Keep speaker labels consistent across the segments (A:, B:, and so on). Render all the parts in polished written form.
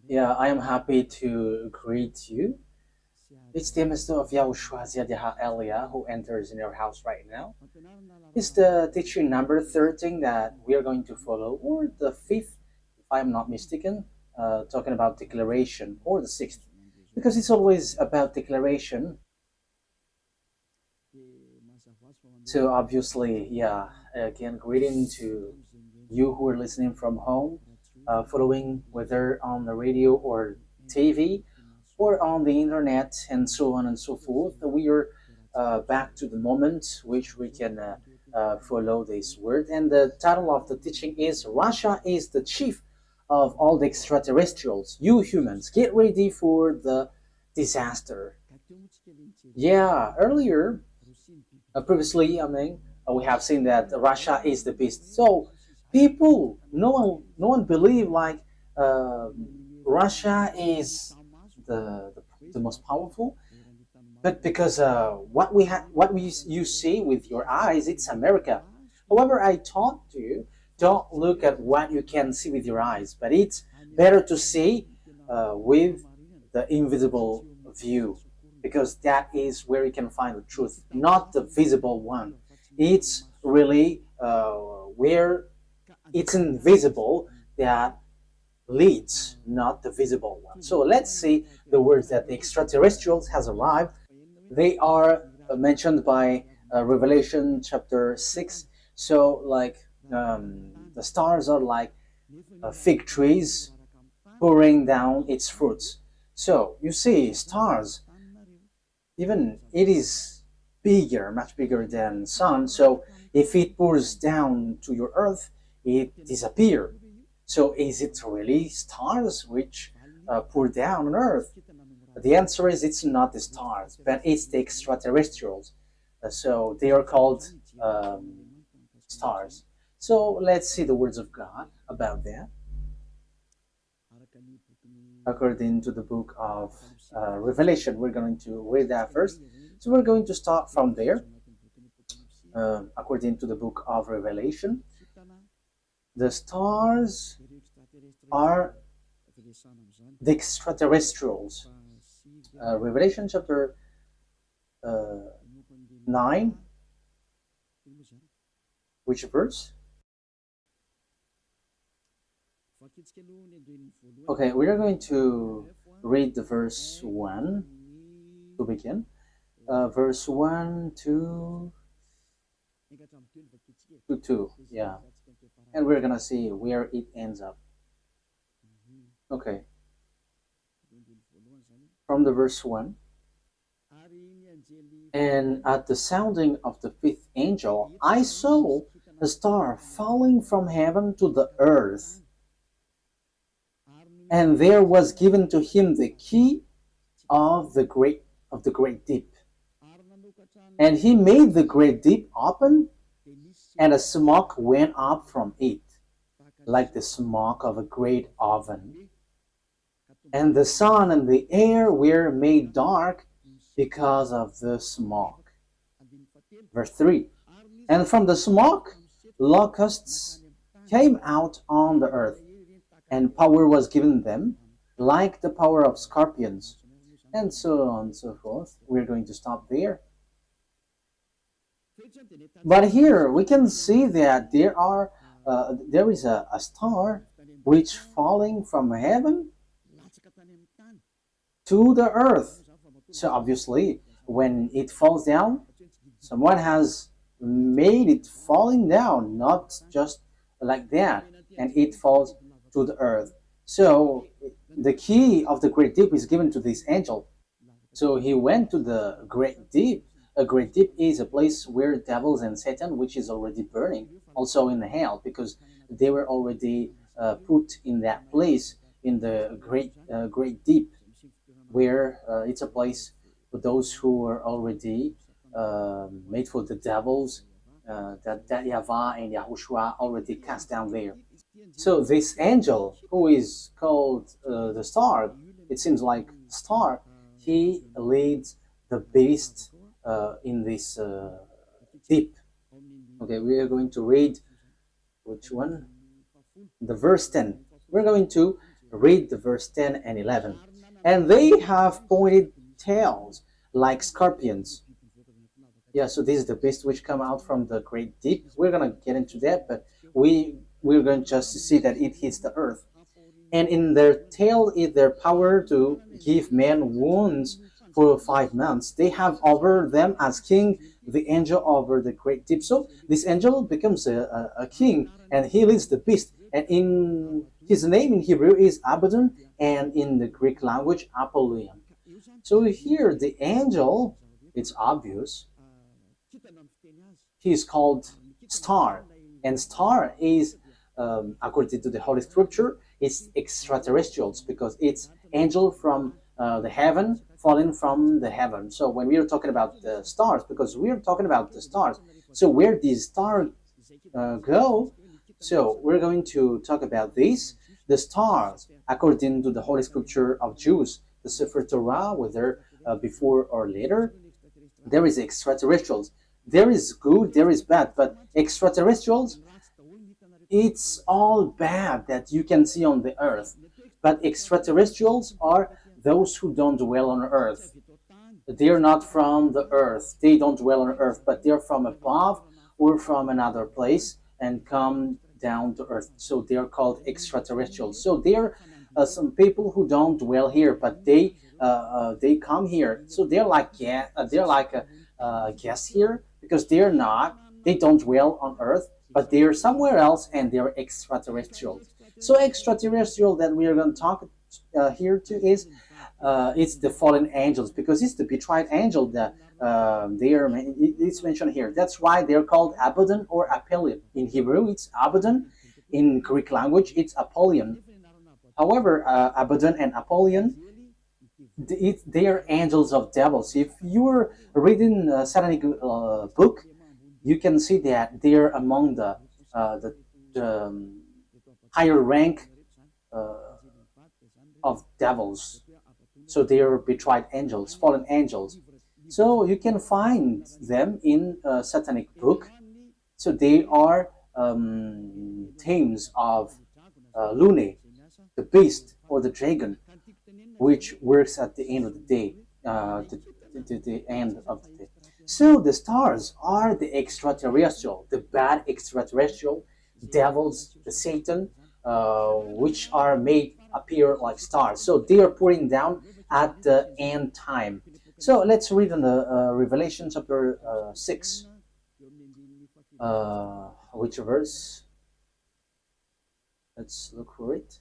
A: Yeah, I am happy to greet you. It's the Master of YAHOSHUAH Elia who enters in your house right now. It's the teaching number 13 that we are going to follow, or the fifth, if I'm not mistaken, talking about declaration, or the sixth, because it's always about declaration. So obviously, yeah, again, greeting to you who are listening from home, following whether on the radio or TV or on the internet and so on and so forth. We are back to the moment which we can follow this word. And the title of the teaching is Russia is the chief of all the extraterrestrials. You humans, get ready for the disaster. Yeah, earlier previously, we have seen that Russia is the beast. So people, no one believe like uh, Russia is the most powerful. But because you see with your eyes, it's America. However, I taught you don't look at what you can see with your eyes, but it's better to see with the invisible view, because that is where you can find the truth, not the visible one. It's really where it's invisible that leads, not the visible one. So let's see the words that the extraterrestrials has arrived. They are mentioned by Revelation chapter 6. So like the stars are like fig trees pouring down its fruits. So you see stars, even it is bigger, much bigger than sun. So if it pours down to your earth, it disappears. So is it really stars which pour down on earth? The answer is it's not the stars, but it's the extraterrestrials. So they are called stars. So let's see the words of God about that. According to the book of Revelation, we're going to read that first. So we're going to start from there. According to the book of Revelation, the stars are the extraterrestrials. Revelation chapter 9, which verse? Okay, we are going to read the verse 1 to begin. Verse 1 to 2, yeah. And we're gonna see where it ends up. Okay, from the verse 1. And at the sounding of the fifth angel, I saw a star falling from heaven to the earth. And there was given to him the key of the great deep. And he made the great deep open, and a smoke went up from it, like the smoke of a great oven. And the sun and the air were made dark because of the smoke. Verse 3. And from the smoke, locusts came out on the earth, and power was given them, like the power of scorpions, and so on and so forth. We're going to stop there. But here we can see that there is a star which falling from heaven to the earth. So obviously, when it falls down, someone has made it falling down, not just like that, and it falls to the earth. So the key of the great deep is given to this angel. So he went to the great deep. A great deep is a place where devils and Satan, which is already burning, also in hell, because they were already put in that place in the great deep, where it's a place for those who are already made for the devils, that YAHVAH and YAHOSHUAH already cast down there. So this angel, who is called the star, it seems like star, he leads the beast in this deep. Okay, we are going to read which one? The verse 10. We're going to read the verse 10 and 11. And they have pointed tails like scorpions. Yeah, so this is the beast which come out from the great deep. We're gonna get into that, but we're going just to see that it hits the earth. And in their tail is their power to give men wounds for 5 months. They have over them as king the angel over the great deep. So this angel becomes a king, and he leads the beast. And in his name in Hebrew is Abaddon, and in the Greek language Apollyon. So here the angel, it's obvious, he is called star, and star is according to the Holy Scripture, it's extraterrestrials because it's angel from the heaven falling from the heaven. So when we are talking about the stars, because we are talking about the stars, so where these stars go, so we're going to talk about this. The stars, according to the Holy Scripture of Jews, the Sefer Torah, whether before or later, there is extraterrestrials. There is good, there is bad, but extraterrestrials, it's all bad that you can see on the earth. But extraterrestrials are those who don't dwell on earth. They're not from the earth. They don't dwell on earth, but they're from above or from another place and come down to earth. So they're called extraterrestrials. So they're some people who don't dwell here, but they come here. So they're like guests here because they don't dwell on earth, but they're somewhere else and they're extraterrestrials. So extraterrestrial that we are going to talk here to is it's the fallen angels because it's the betrayed angel that it's mentioned here. That's why they're called Abaddon or Apollyon. In Hebrew, it's Abaddon. In Greek language, it's Apollyon. However, Abaddon and Apollyon, they are angels of devils. If you're reading a satanic book, you can see that they're among the higher rank of devils. So they are betrayed angels, fallen angels. So you can find them in a satanic book. So they are themes of Lune, the beast or the dragon, which works at the end of the day, the end of the day. So the stars are the extraterrestrial, the bad extraterrestrial, devils, the Satan, which are made appear like stars. So they are pouring down at the end time. So let's read in the Revelation chapter 6. Which verse? Let's look for it.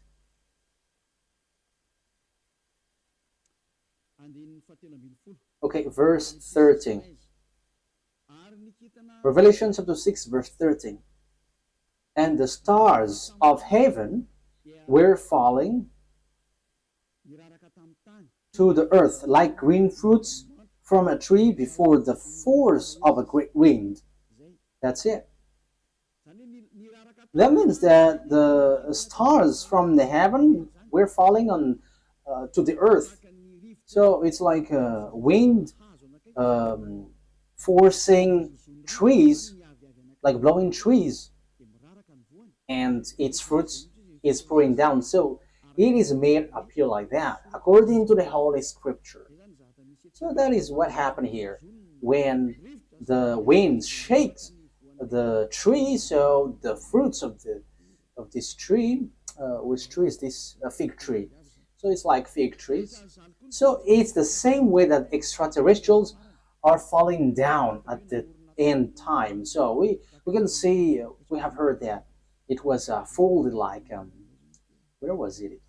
A: Okay, verse 13. Revelation chapter 6, verse 13. And the stars of heaven were falling to the earth like green fruits from a tree before the force of a great wind. That's it. That means that the stars from the heaven were falling on to the earth. So it's like a wind forcing trees, like blowing trees, and its fruits is pouring down. So it is made appear like that, according to the Holy Scripture. So that is what happened here. When the wind shakes the tree, so the fruits of this tree, which tree is this? A fig tree. So it's like fig trees. So it's the same way that extraterrestrials are falling down at the end time. So we can see, we have heard that it was folded like, where was it?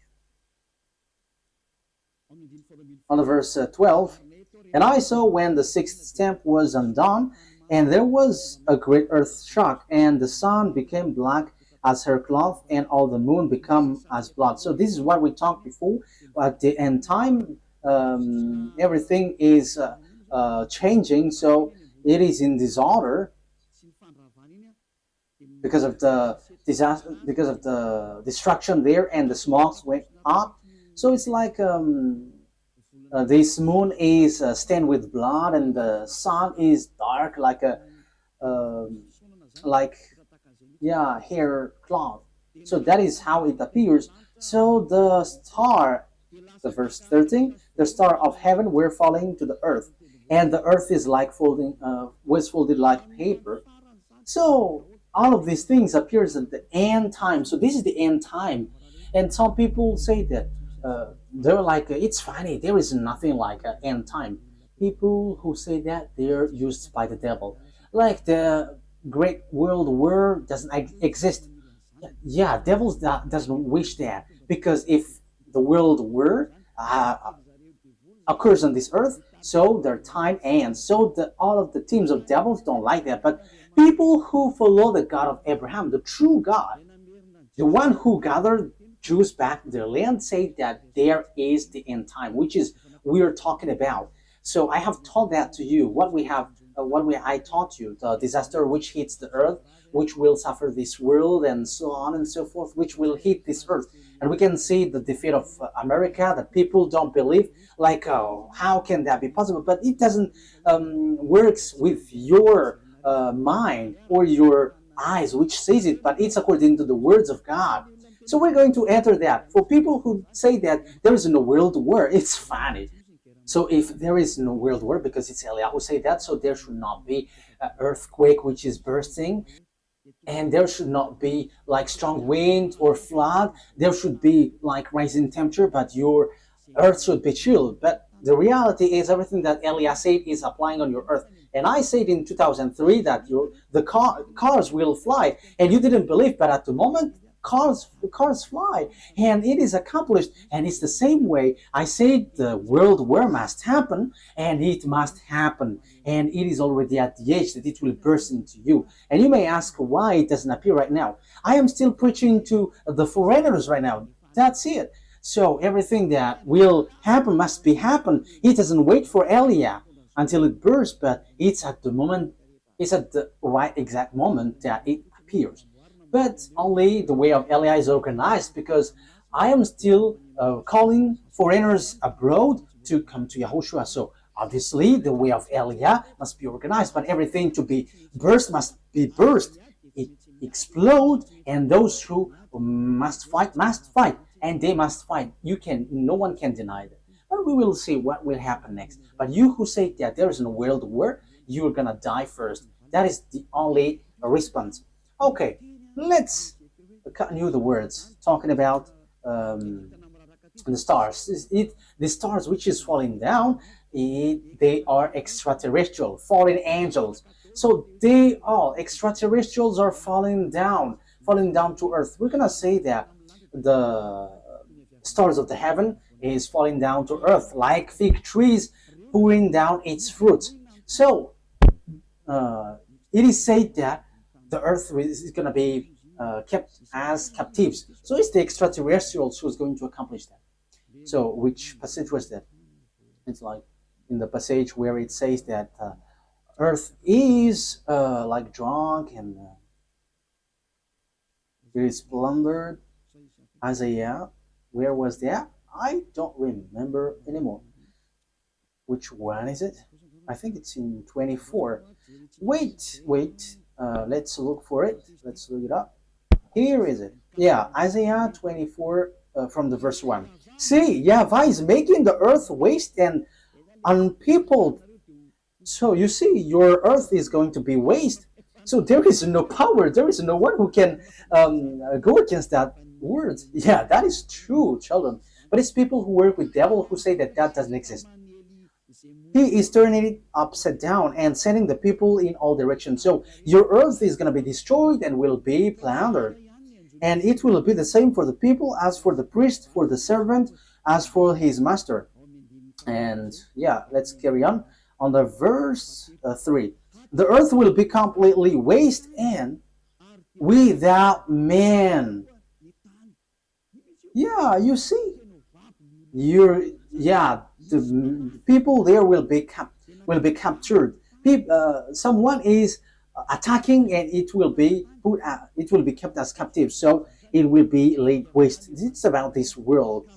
A: On the verse 12, and I saw when the sixth stamp was undone, and there was a great earth shock, and the sun became black as her cloth, and all the moon become as blood. So this is what we talked before. At the end time, everything is changing. So it is in disorder because of the disaster, because of the destruction there, and the smokes went up. So it's like this moon is stained with blood, and the sun is dark like a hair cloth. So that is how it appears. So the verse 13, the star of heaven were falling to the earth, and the earth is like was folded like paper. So all of these things appears at the end time. So this is the end time, and some people say that they're like it's funny. There is nothing like an end time. People who say that they're used by the devil, like the Great World War doesn't exist. Yeah, devils doesn't wish that because if the world war occurs on this earth, so their time ends. So all of the teams of devils don't like that. But people who follow the God of Abraham, the true God, the one who gathered Jews back to their land, say that there is the end time, which is we are talking about. So I have taught that to you. I taught you the disaster which hits the earth, which will suffer this world, and so on and so forth, which will hit this earth. And we can see the defeat of America that people don't believe. Like, oh, how can that be possible? But it doesn't works with your mind or your eyes, which says it, but it's according to the words of God. So we're going to enter that. For people who say that there is no world war, it's funny. So if there is no world war, because it's Eliyahu who say that, so there should not be an earthquake which is bursting, and there should not be like strong wind or flood. There should be like rising temperature, but your earth should be chilled. But the reality is everything that Eliyahu said is applying on your earth. And I said in 2003 that cars will fly, and you didn't believe, but at the moment cars fly, and it is accomplished. And it's the same way I said the world war must happen, and it must happen, and it is already at the age that it will burst into you. And you may ask why it doesn't appear right now. I am still preaching to the foreigners right now. That's it. So everything that will happen must be happen. It doesn't wait for Elia until it bursts, but it's at the right exact moment that it appears. But only the way of Elia is organized, because I am still calling foreigners abroad to come to YAHOSHUAH. So obviously the way of Elia must be organized, but everything to be burst must be burst. It explode, and those who must fight, and they must fight. No one can deny that. But we will see what will happen next. But you who say that there is no world war, you are gonna die first. That is the only response. Okay, let's continue the words talking about the stars. The stars which is falling down, they are extraterrestrial, fallen angels. So they all extraterrestrials are falling down to earth. We're gonna say that the stars of the heaven is falling down to earth like fig trees pouring down its fruit. So it is said that the earth is going to be kept as captives. So it's the extraterrestrials who's going to accomplish that. So which passage was that? It's like in the passage where it says that earth is like drunk and it is plundered. Isaiah, where was that? I don't remember anymore. Which one is it? I think it's in 24. Wait. Let's look for it. Let's look it up. Here is it. Yeah, Isaiah 24 from the verse 1. See, YAHVAH is making the earth waste and unpeopled. So you see, your earth is going to be waste. So there is no power. There is no one who can go against that word. Yeah, that is true, children. But it's people who work with devil who say that doesn't exist. He is turning it upside down and sending the people in all directions. So your earth is going to be destroyed and will be plundered. And it will be the same for the people as for the priest, for the servant, as for his master. And yeah, let's carry on. On the verse 3. The earth will be completely waste and without man. Yeah, you see. The people there will be captured. Someone is attacking, and it will be kept as captive. So it will be laid waste. It's about this world,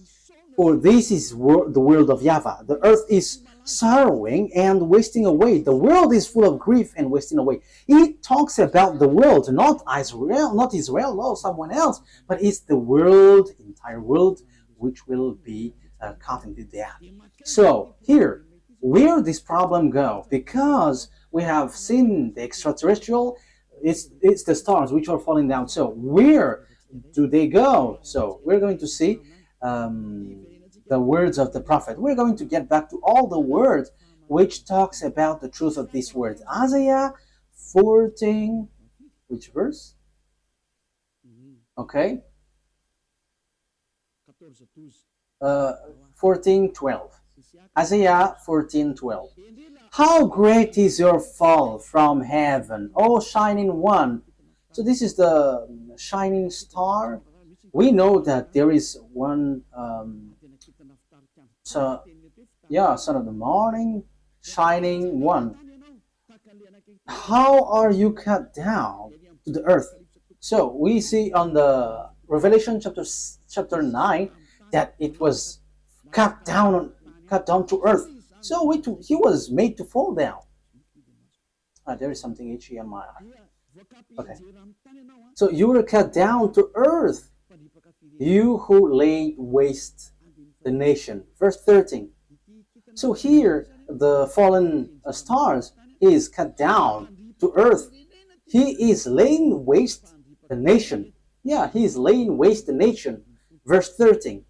A: for this is the world of YAHVAH. The earth is sorrowing and wasting away. The world is full of grief and wasting away. It talks about the world, not Israel, no, someone else, but it's the world, entire world, which will be caught into death. So here, where this problem go? Because we have seen the extraterrestrial, it's the stars which are falling down. So where do they go? So we're going to see the words of the prophet. We're going to get back to all the words which talks about the truth of these words. Isaiah 14, which verse? Okay. 14:12. Isaiah 14:12. How great is your fall from heaven, O shining one. So this is the shining star. We know that there is one, so yeah, son of the morning, shining one. How are you cut down to the earth? So we see on the Revelation chapter 9 that it was cut down to earth. So he was made to fall down. There is something itchy on my eye. Okay. So you were cut down to earth, you who laid waste the nation. Verse 13. So here the fallen stars is cut down to earth. He is laying waste the nation. Yeah, he is laying waste the nation. Verse 13.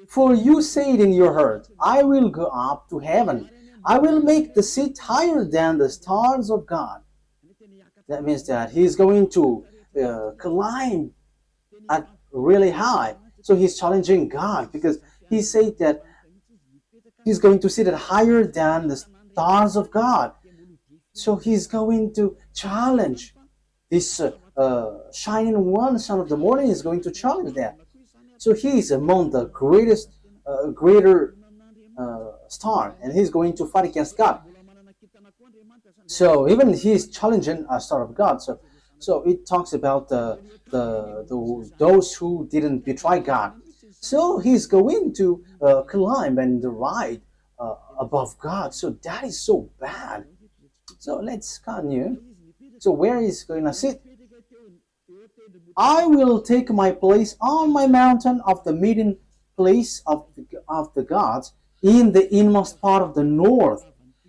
A: For you said in your heart, I will go up to heaven. I will make the seat higher than the stars of God. That means that he's going to climb at really high. So he's challenging God because he said that he's going to sit at higher than the stars of God. So he's going to challenge this shining one, son of the morning, is going to challenge that. So he is among the greater star, and he's going to fight against God. So even he's challenging a star of God. So it talks about those who didn't betray God. So he's going to climb and ride above God. So that is so bad. So let's continue. So where is going to sit? I will take my place on my mountain of the meeting place of the gods in the inmost part of the north.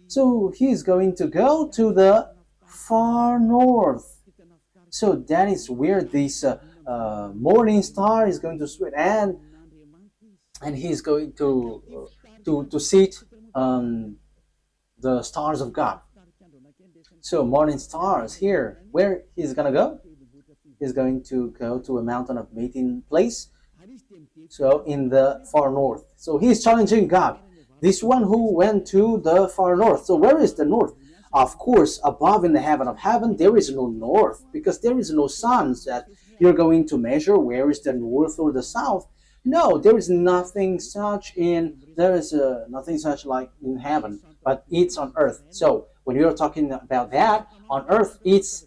A: So he's going to go to the far north. So that is where this morning star is going to sweat, and he's going to sit on the stars of God. So morning stars here, where he's gonna go? He's going to go to a mountain of meeting place. So in the far north. So he's challenging God. This one who went to the far north. So where is the north? Of course, above in the heaven of heaven, there is no north, because there is no sun that you're going to measure where is the north or the south. No, there is nothing such nothing such like in heaven, but it's on earth. So when you're talking about that, on earth, it's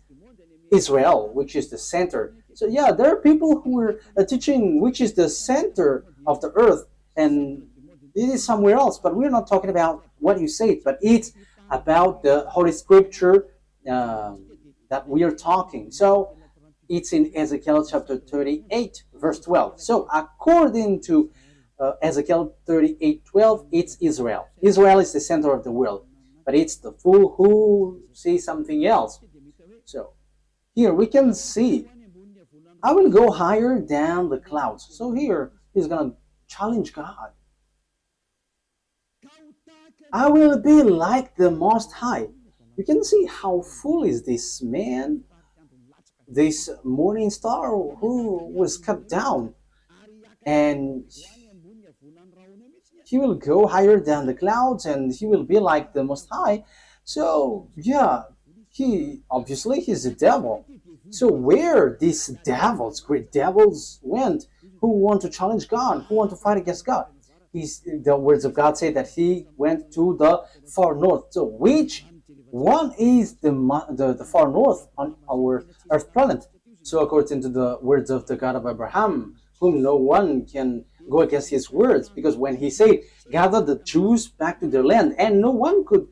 A: Israel, which is the center. So yeah, there are people who are teaching which is the center of the earth, and it is somewhere else, but we're not talking about what you say, but it's about the Holy Scripture that we are talking. So it's in Ezekiel chapter 38, verse 12. So according to Ezekiel 38:12, it's Israel. Israel is the center of the world, but it's the fool who sees something else. So here we can see, I will go higher than the clouds. So here he's going to challenge God. I will be like the Most High. You can see how fool is this man, this morning star who was cut down, and he will go higher than the clouds, and he will be like the Most High. So yeah, he's a devil. So where these devils, great devils, went, who want to challenge God, who want to fight against God? The words of God say that he went to the far north. So which one is the far north on our earth planet? So according to the words of the God of Abraham, whom no one can go against his words, because when he said, gather the Jews back to their land, and no one could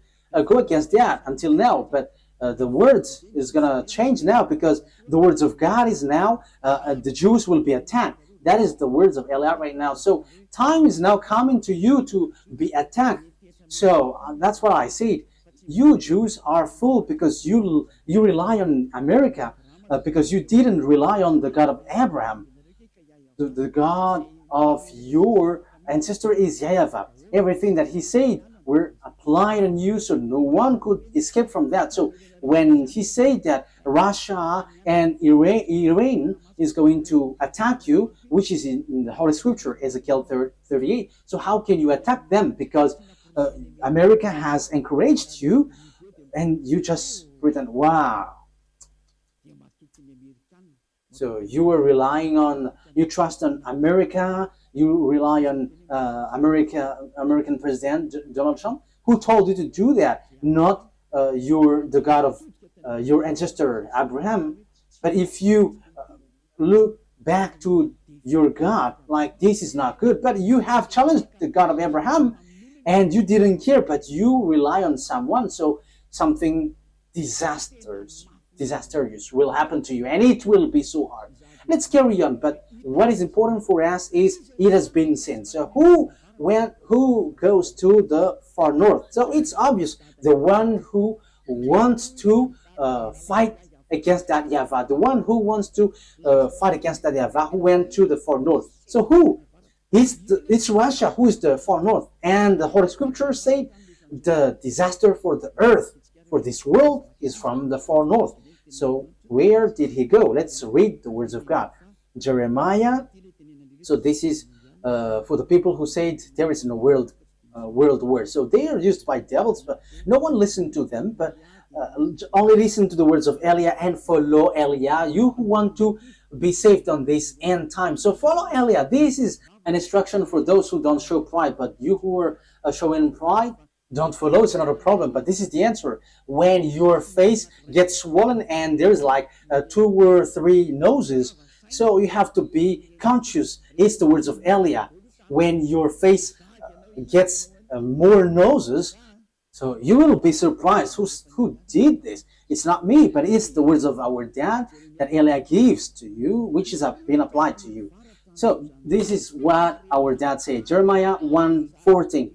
A: go against that until now. But the words is going to change now, because the words of God is now, the Jews will be attacked. That is the words of Eliot right now. So time is now coming to you to be attacked. So that's what I said. You Jews are fooled, because you rely on America, because you didn't rely on the God of Abraham. The God of your ancestor is YAHVAH. Everything that he said were applied on you, so no one could escape from that. So when he said that Russia and Iran is going to attack you, which is in the Holy Scripture, Ezekiel 38, so how can you attack them? Because America has encouraged you, and you just pretend, wow. So you were relying on, you trust on America, you rely on American President Donald Trump, who told you to do that, not the God of your ancestor Abraham. But if you look back to your God, like, this is not good, but you have challenged the God of Abraham, and you didn't care, but you rely on someone, so something disastrous will happen to you, and it will be so hard. Let's carry on. But what is important for us is, it has been seen. So who goes to the far north? So it's obvious, the one who wants to fight against that YAHVAH, the one who wants to fight against that YAHVAH, who went to the far north. So who? It's Russia who is the far north. And the Holy Scripture say the disaster for the earth, for this world, is from the far north. So where did he go? Let's read the words of God. Jeremiah. So this is for the people who said there is no world war. So they are used by devils, but no one listened to them. But only listen to the words of Eliah and follow Eliah. You who want to be saved on this end time. So follow Eliah. This is an instruction for those who don't show pride. But you who are showing pride, don't follow. It's another problem. But this is the answer. When your face gets swollen and there's like 2 or 3 noses, so you have to be conscious. It's the words of Eliah. When your face gets more noses, so you will be surprised. Who did this? It's not me, but it's the words of our dad that Eliah gives to you, which has been applied to you. So this is what our dad said. Jeremiah 1:14.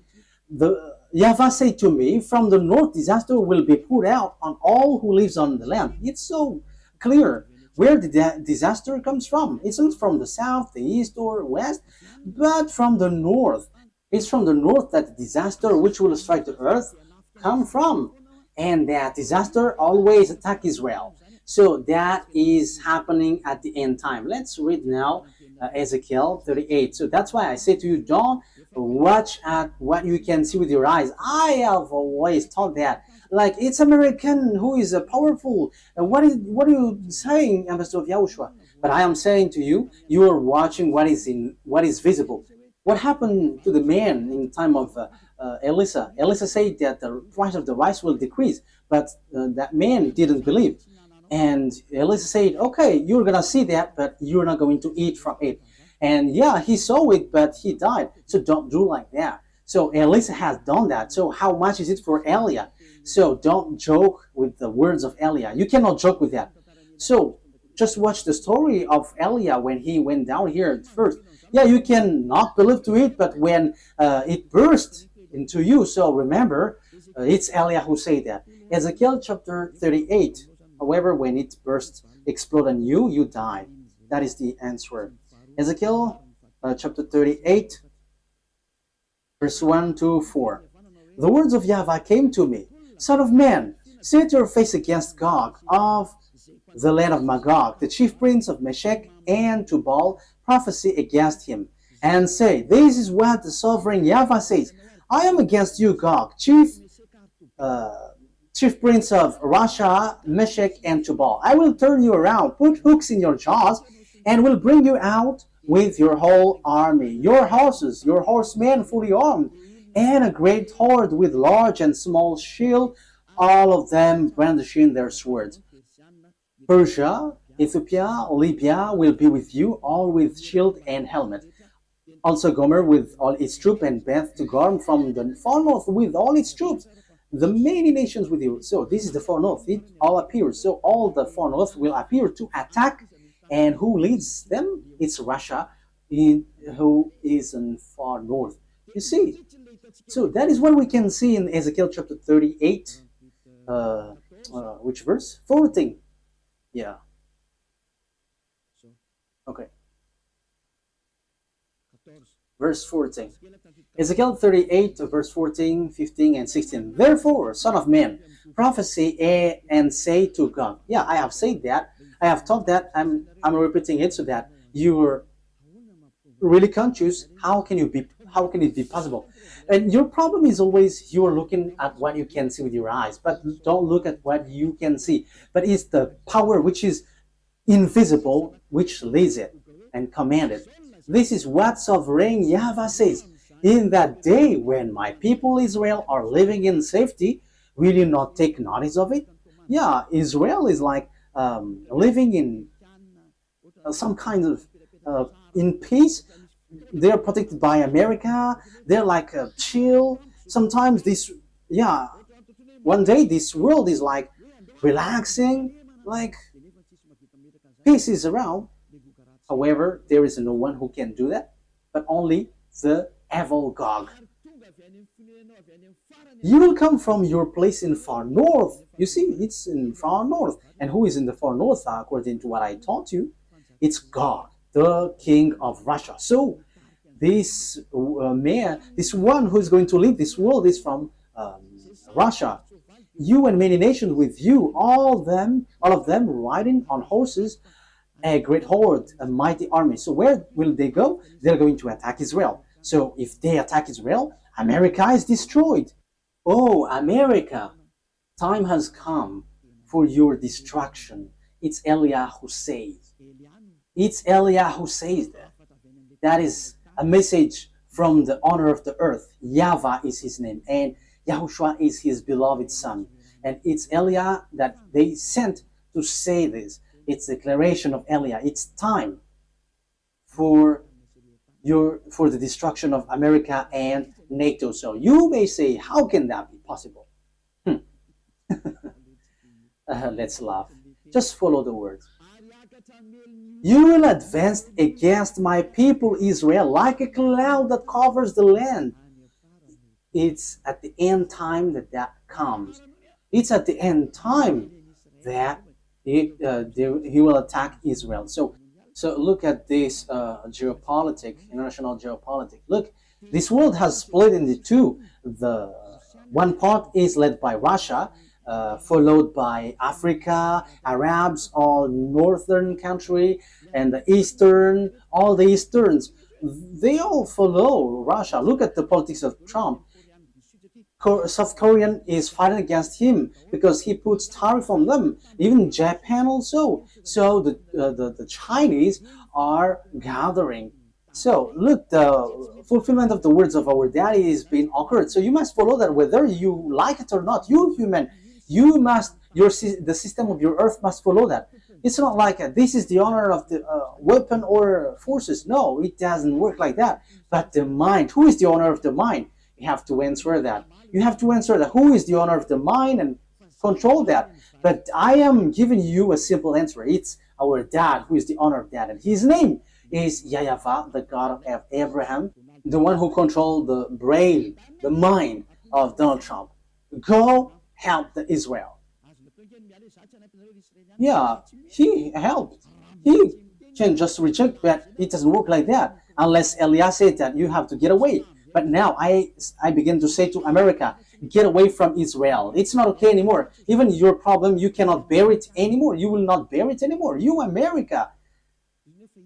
A: YAHVAH said to me, from the north disaster will be poured out on all who lives on the land. It's so clear where the disaster comes from. It's not from the south, the east, or west, but from the north. It's from the north that the disaster which will strike the earth come from. And that disaster always attack Israel. So that is happening at the end time. Let's read now Ezekiel 38. So that's why I say to you, don't watch at what you can see with your eyes. I have always thought that, like, it's American who is powerful. What are you saying, Ambassador of YAHOSHUAH? But I am saying to you, you are watching what is visible. What happened to the man in the time of Elisha? Elisha said that the price of the rice will decrease, but that man didn't believe. And Elisha said, okay, you're going to see that, but you're not going to eat from it. And yeah, he saw it, but he died. So don't do like that. So Elisha has done that. So how much is it for Eliah? So don't joke with the words of Eliah. You cannot joke with that. So just watch the story of Eliah when he went down here at first. Yeah, you can not believe to it, but when it burst into you, so remember, it's Eliah who said that. Ezekiel chapter 38. However, when it burst, explode on you, you die. That is the answer. Ezekiel chapter 38, verse 1 to 4. The words of YAHVAH came to me. Son of man, set your face against Gog of the land of Magog, the chief prince of Meshech and Tubal, prophesy against him, and say, this is what the sovereign YAHVAH says. I am against you, Gog, chief prince of Russia, Meshech, and Tubal. I will turn you around, put hooks in your jaws, and will bring you out with your whole army, your horses, your horsemen fully armed, and a great horde with large and small shield, all of them brandishing their swords. Persia, Ethiopia, Libya will be with you, all with shield and helmet. Also Gomer with all its troops, and Beth to Gorm from the far north with all its troops. The many nations with you. So this is the far north. It all appears. So all the far north will appear to attack. And who leads them? It's Russia, who is in far north. You see. So that is what we can see in Ezekiel chapter 38. Which verse? 14. Yeah. Okay. Verse 14. Ezekiel 38, verse 14, 15, and 16. Therefore, son of man, prophesy and say to God. Yeah, I have said that. I have taught that. I'm repeating it so that you are really conscious. How can it be possible? And your problem is always you are looking at what you can see with your eyes, but don't look at what you can see. But it's the power which is invisible which leads it and command it. This is what sovereign YAHVAH says. In that day when my people Israel are living in safety, will you not take notice of it? Yeah, Israel is like living in some kind of in peace. They're protected by America. They're like chill. Sometimes one day this world is like relaxing, like peace is around. However, there is no one who can do that, but only the evil Gog. You will come from your place in far north. You see, it's in far north. And who is in the far north, according to what I taught you? It's God, the king of Russia. So this man, this one who is going to lead this world is from Russia. You and many nations with you, all of them riding on horses, a great horde, a mighty army. So where will they go? They're going to attack Israel. So if they attack Israel, America is destroyed. Oh, America, time has come for your destruction. It's Eliah who says. It's Eliah who says that. That is a message from the owner of the earth. YAHVAH is his name, and YAHOSHUAH is his beloved son. And it's Eliah that they sent to say this. It's a declaration of Eliah. It's time for the destruction of America and NATO. So you may say, how can that be possible? Let's laugh. Just follow the words. You will advance against my people Israel like a cloud that covers the land. It's at the end time that comes. It's at the end time that he will attack Israel. So look at this international geopolitics. Look, this world has split into two. The one part is led by Russia, followed by Africa, Arabs, all northern country, and the eastern, all the easterns. They all follow Russia. Look at the politics of Trump. South Korean is fighting against him because he puts tariff on them. Even Japan also. So the Chinese are gathering. So look, the fulfillment of the words of our daddy is being occurred. So you must follow that whether you like it or not. You human, you must, the system of your earth must follow that. It's not like this is the honor of the weapon or forces. No, it doesn't work like that. But the mind, who is the honor of the mind? You have to answer that. You have to answer that. Who is the honor of the mind and control that? But I am giving you a simple answer. It's our dad who is the honor of that. And his name is YAHVAH, the God of Abraham, the one who controlled the brain, the mind of Donald Trump. Go help the Israel. Yeah, he helped. He can just reject, but it doesn't work like that. Unless Elias said that you have to get away. But now I begin to say to America, get away from Israel. It's not okay anymore. Even your problem, you cannot bear it anymore. You will not bear it anymore. You, America.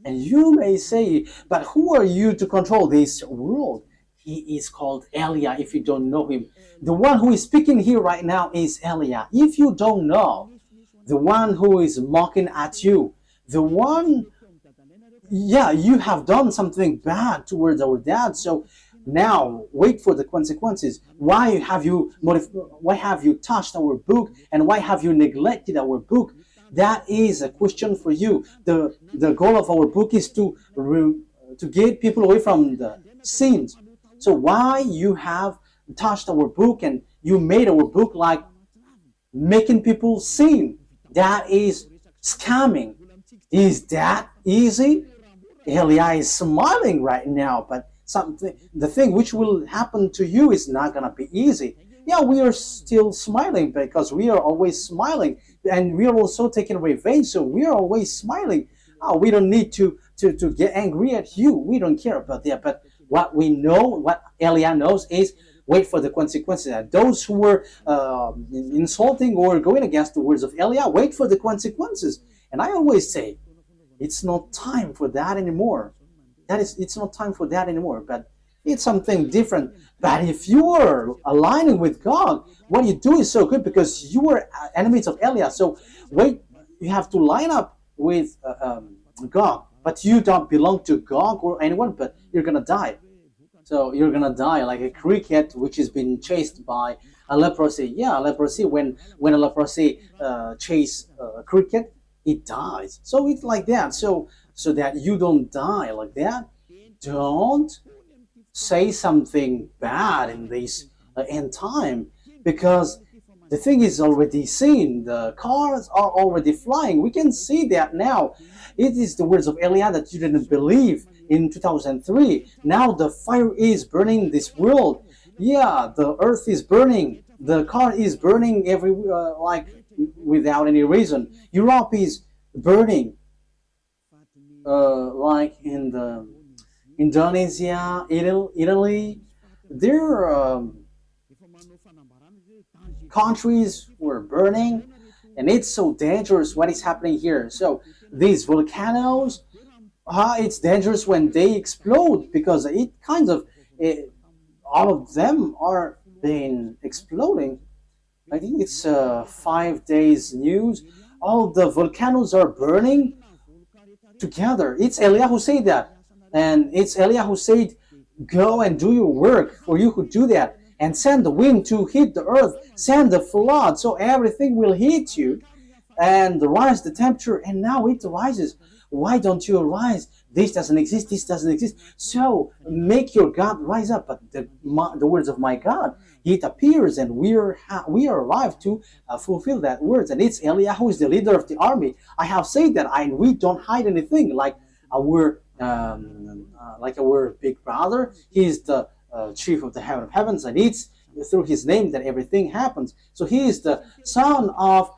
A: And you may say, but who are you to control this world? He is called Eliah if you don't know him. The one who is speaking here right now is Eliah. If you don't know, the one who is mocking at you, the one, yeah, you have done something bad towards our dad. So now wait for the consequences. Why have you touched our book, and why have you neglected our book? That is a question for you. The goal of our book is to to get people away from the sins. So why you have touched our book and you made our book like making people sin? That is scamming. Is that easy? Elia is smiling right now, but the thing which will happen to you is not gonna be easy. Yeah, we are still smiling because we are always smiling, and we are also taking revenge, so we are always smiling. Oh, we don't need to get angry at you. We don't care about that. But what we know, what Elia knows, is wait for the consequences. And those who were insulting or going against the words of Elia, wait for the consequences. And I always say, it's not time for that anymore. It's not time for that anymore. But it's something different. But if you are aligning with God, what you do is so good because you are enemies of Elia. So wait, you have to line up with God. But you don't belong to God or anyone, but you're going to die. So you're going to die like a cricket which has been chased by a leprosy. Yeah, leprosy, when a leprosy chase a cricket, it dies. So it's like that. So that you don't die like that, don't say something bad in this end time, because the thing is already seen. The cars are already flying. We can see that now. It is the words of Elia that you didn't believe in 2003. Now the fire is burning this world. Yeah, the earth is burning. The car is burning everywhere, like without any reason. Europe is burning, like in the Indonesia, Italy. Their countries were burning, and it's so dangerous what is happening here. So these volcanoes, it's dangerous when they explode, because it kind of all of them are been exploding. I think it's 5 days news. All the volcanoes are burning together. It's Elia who said that, and it's Elia who said, "Go and do your work, for you who do that, and send the wind to hit the earth, send the flood, so everything will hit you, and rise the temperature." And now it rises. Why don't you rise? This doesn't exist. This doesn't exist. So make your God rise up. But the words of my God, it appears, and we are arrived to fulfill that words. And it's Elia who is the leader of the army. I have said that, and we don't hide anything. Like our big brother, he is the chief of the heaven of heavens, and it's through his name that everything happens. So he is the son of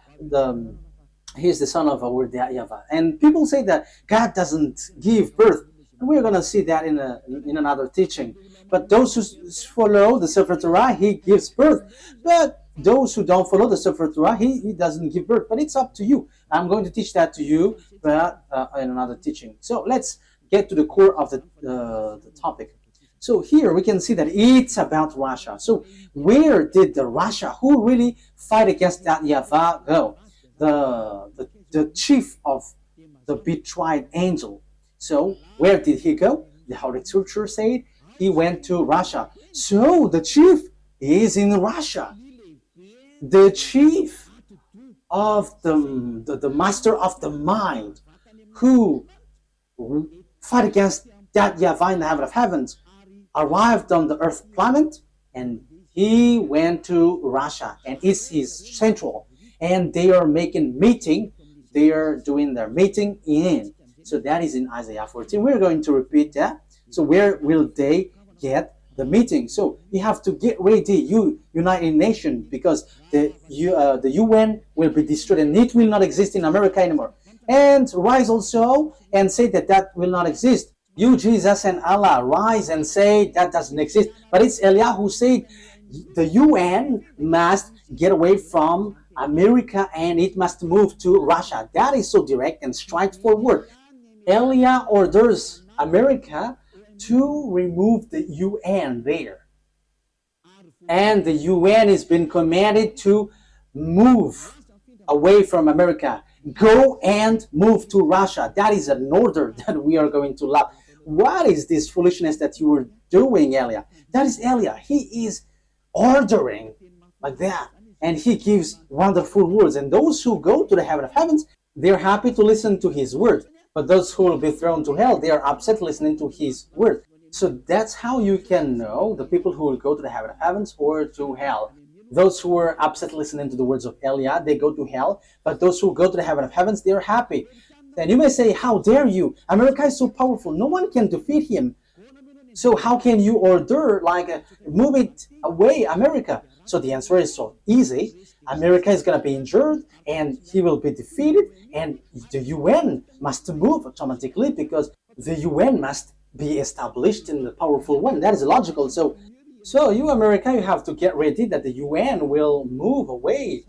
A: our YAHVAH. And people say that God doesn't give birth. And we're going to see that in another teaching. But those who follow the Sefer Torah, he gives birth. But those who don't follow the Sefer Torah, he doesn't give birth. But it's up to you. I'm going to teach that to you, but in another teaching. So let's get to the core of the topic. So here we can see that it's about Russia. So where did the Russia who really fight against that YAHVAH go? The chief of the betrayed angel. So where did he go? The Holy Scripture said he went to Russia. So the chief is in Russia. The chief of the master of the mind who fight against that YAHVAH in the heaven of heavens arrived on the earth planet, and he went to Russia, and it's his central. And they are making meeting. They are doing their meeting in. So that is in Isaiah 14. We're going to repeat that. So where will they get the meeting? So you have to get ready, you United Nations, because the UN will be destroyed, and it will not exist in America anymore. And rise also and say that will not exist. You, Jesus and Allah, rise and say that doesn't exist. But it's Elia who said the UN must get away from America and it must move to Russia. That is so direct and straightforward. Elia orders America to remove the UN there. And the UN has been commanded to move away from America. Go and move to Russia. That is an order that we are going to love. What is this foolishness that you were doing, Elia? That is Elia. He is ordering like that. And he gives wonderful words. And those who go to the heaven of heavens, they're happy to listen to his words. But those who will be thrown to hell, they are upset listening to his word. So that's how you can know the people who will go to the heaven of heavens or to hell. Those who are upset listening to the words of Elia, they go to hell. But those who go to the heaven of heavens, they are happy. And you may say, how dare you? America is so powerful. No one can defeat him. So how can you order, move it away, America? So the answer is so easy. America is going to be injured and he will be defeated, and the UN must move automatically because the UN must be established in the powerful one. That is logical. So you, America, you have to get ready that the UN will move away.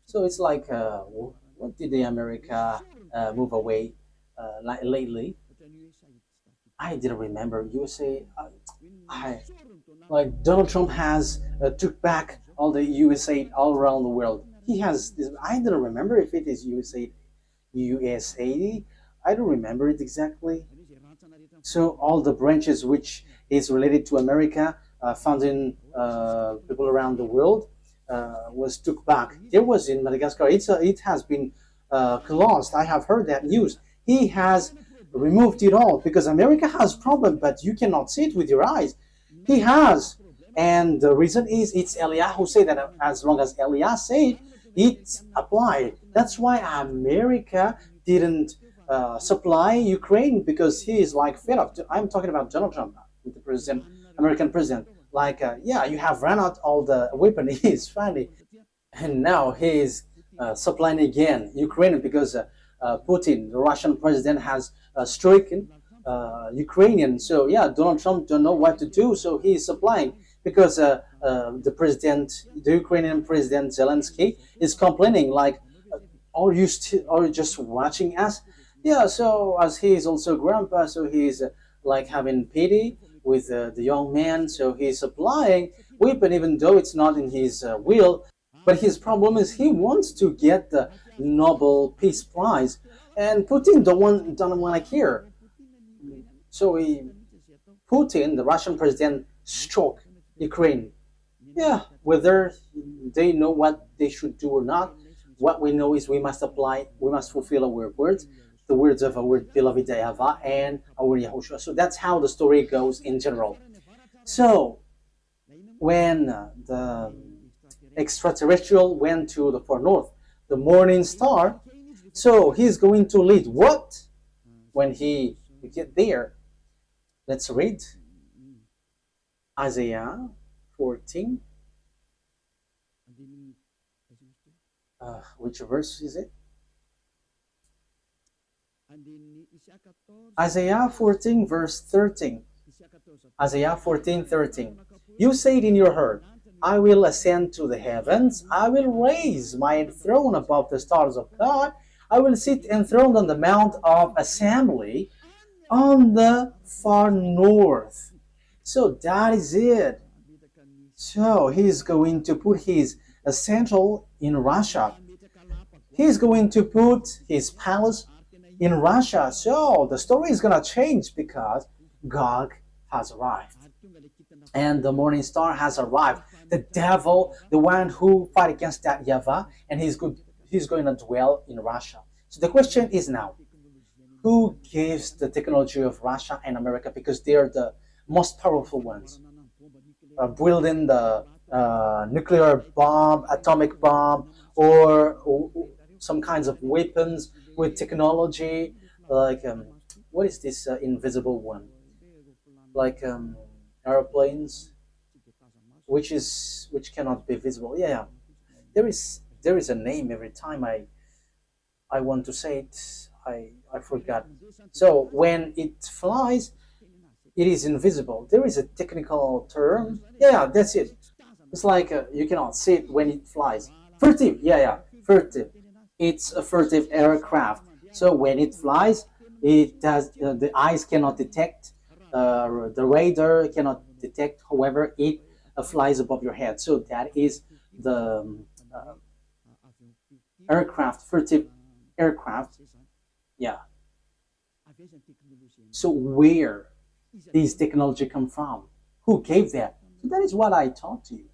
A: So it's like, what did the America move away lately? I didn't remember. USA, like Donald Trump has took back all the USA all around the world. He has this, I don't remember if it is USA. I don't remember it exactly. So all the branches which is related to America, founding people around the world, was took back. There was in Madagascar. It has been closed. I have heard that news. He has removed it all because America has problem, but you cannot see it with your eyes. He has, and the reason is it's Elia who said that. As long as Elia said, it's applied. That's why America didn't supply Ukraine, because he is like fed up. I'm talking about Donald Trump, the president, American president. Yeah, you have run out all the weapon. He's funny, and now he is supplying again Ukraine because Putin, the Russian president, has stricken Ukrainian. So yeah, Donald Trump don't know what to do, so he is supplying because the Ukrainian president Zelensky is complaining like, are you just watching us? Yeah, so as he is also grandpa, so he's like having pity with the young man, so he's supplying weapon even though it's not in his will. But his problem is he wants to get the Nobel Peace Prize, and Putin don't want to care. So Putin, the Russian president, struck Ukraine. Yeah, whether they know what they should do or not, what we know is we must fulfill our words, the words of our beloved YAHVAH and our YAHOSHUAH. So that's how the story goes in general. So when the extraterrestrial went to the far north, the morning star, so he's going to lead what when he get there? Let's read Isaiah 14. Which verse is it? Isaiah 14 verse 13. Isaiah 14:13. You said in your heart, I will ascend to the heavens, I will raise my throne above the stars of God, I will sit enthroned on the mount of assembly on the far north. So that is it. So he's going to put his central in Russia. He's going to put his palace in Russia. So the story is going to change because Gog has arrived. And the morning star has arrived. The devil, the one who fight against that YAHVAH, and he's going to dwell in Russia. So the question is now, who gives the technology of Russia and America, because they are the most powerful ones, building the nuclear bomb, atomic bomb, or some kinds of weapons with technology, like what is this invisible one? Like airplanes, which cannot be visible. Yeah, there is a name every time I want to say it. I forgot. So when it flies, it is invisible. There is a technical term. Yeah, that's it. It's like you cannot see it when it flies. Furtive. Yeah, furtive. It's a furtive aircraft. So when it flies, it does. The eyes cannot detect. The radar cannot detect. However, it flies above your head. So that is the aircraft, furtive aircraft. Yeah. So where these technology come from? Who gave that? So that is what I taught you.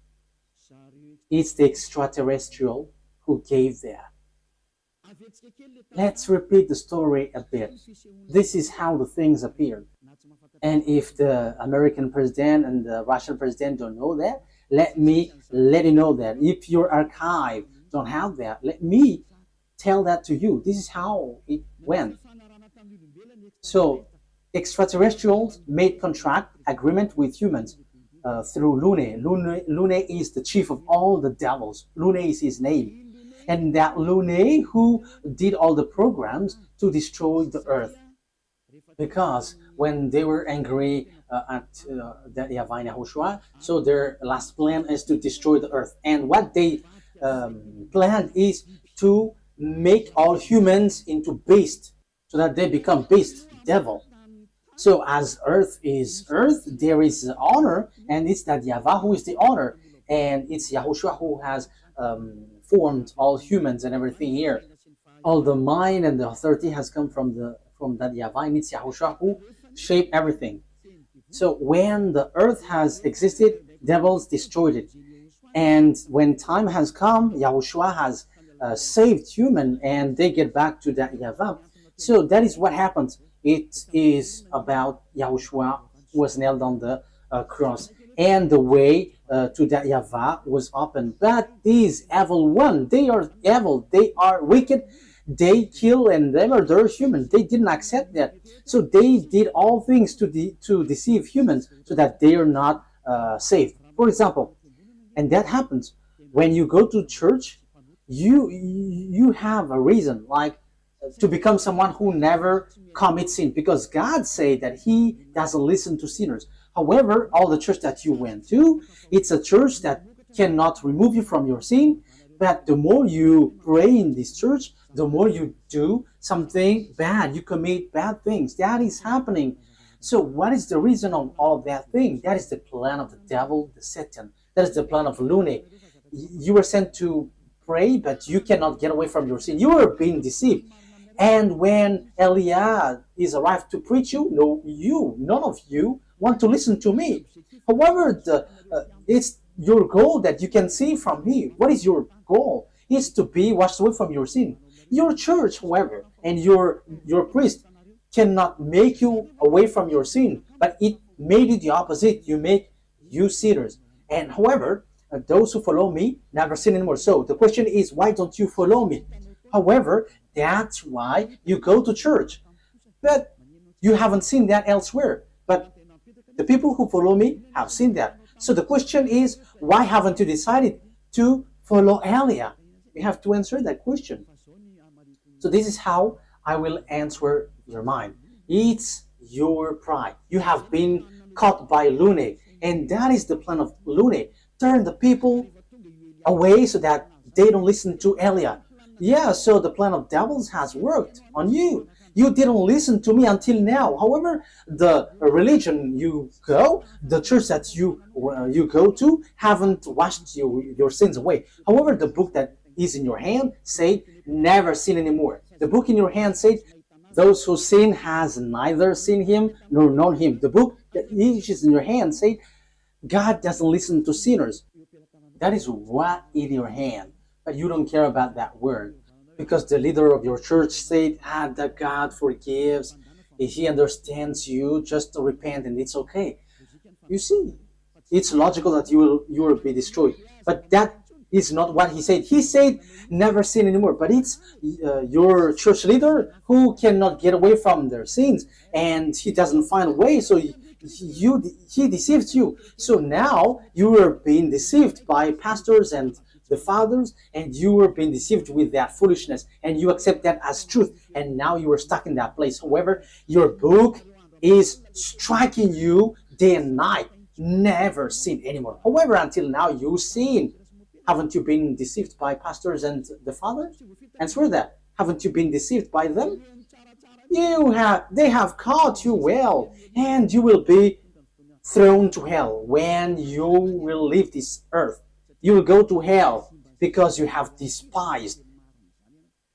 A: It's the extraterrestrial who gave that. Let's repeat the story a bit. This is how the things appeared. And if the American president and the Russian president don't know that, let me let you know that. If your archive don't have that, let me tell that to you. This is how it went. So extraterrestrials made contract agreement with humans through Lune. Lune is the chief of all the devils. Lune is his name. And that Lune who did all the programs to destroy the earth. Because when they were angry at the YAHVAH and YAHOSHUAH, so their last plan is to destroy the earth. And what they planned is to make all humans into beasts, so that they become beast, devil. So as earth is earth, there is honor, and it's that YAHVAH who is the honor, and it's YAHOSHUAH who has formed all humans and everything here. All the mind and the authority has come from that YAHVAH, and it's YAHOSHUAH who shaped everything. So when the earth has existed, devils destroyed it. And when time has come, YAHOSHUAH has saved human, and they get back to that YAHVAH. So that is what happens. It is about YAHOSHUAH who was nailed on the cross, and the way to that YAHVAH was open. But these evil ones, they are evil, they are wicked, they kill and they murder humans. They didn't accept that. So they did all things to deceive humans so that they are not saved. For example, and that happens when you go to church, you have a reason, like to become someone who never commits sin, because God said that He doesn't listen to sinners. However, all the church that you went to, it's a church that cannot remove you from your sin. But the more you pray in this church, the more you do something bad, you commit bad things. That is happening. So what is the reason of all that thing? That is the plan of the devil, the Satan. That is the plan of Lune. You were sent to pray, but you cannot get away from your sin. You are being deceived. And when Eliah is arrived to preach you, none of you want to listen to me. However, it's your goal that you can see from me. What is your goal? It's to be washed away from your sin. Your church, however, and your priest cannot make you away from your sin, but it made you the opposite. You make you sinners. And however, those who follow me never sin anymore. So the question is, why don't you follow me? However, that's why you go to church. But you haven't seen that elsewhere. But the people who follow me have seen that. So the question is, why haven't you decided to follow Elia? You have to answer that question. So this is how I will answer your mind. It's your pride. You have been caught by Lune. And that is the plan of Lune. Turn the people away so that they don't listen to Elia. Yeah, so the plan of devils has worked on you. You didn't listen to me until now. However, the religion you go, the church that you go to, haven't washed your sins away. However, the book that is in your hand said, never sin anymore. The book in your hand said, those who sin has neither seen him nor known him. The book that is in your hand said, God doesn't listen to sinners. That is what in your hand. But you don't care about that word. Because the leader of your church said, that God forgives. If He understands you, just to repent and it's okay. You see, it's logical that you will be destroyed. But that is not what He said. He said, never sin anymore. But it's your church leader who cannot get away from their sins. And he doesn't find a way, so he deceives you. So now you are being deceived by pastors and the fathers, and you were being deceived with that foolishness, and you accept that as truth, and now you are stuck in that place. However, your book is striking you day and night. Never sin anymore. However, until now you sin. Haven't you been deceived by pastors and the fathers? Answer that. Haven't you been deceived by them? They have caught you well, and you will be thrown to hell when you will leave this earth. You will go to hell because you have despised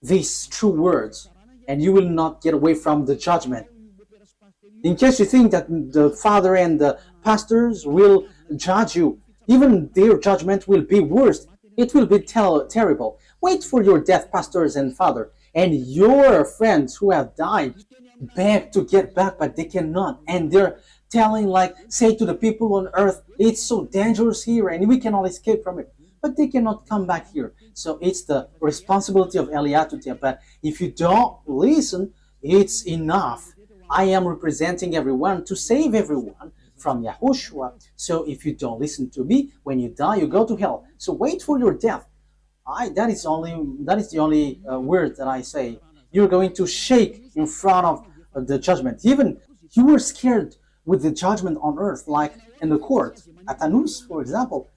A: these true words, and you will not get away from the judgment. In case you think that the father and the pastors will judge you, even their judgment will be worse. It will be terrible. Wait for your death, pastors and father, and your friends who have died beg to get back, but they cannot, and they're telling, like, say to the people on earth, it's so dangerous here and we cannot escape from it, but they cannot come back here. So it's the responsibility of Eliah to tell. But if you don't listen, it's enough. I am representing everyone to save everyone from Yahushua. So if you don't listen to me, when you die, you go to hell. So wait for your death. That is the only word that I say. You're going to shake in front of the judgment. Even you were scared with the judgment on earth, like in the court at Anus, for example.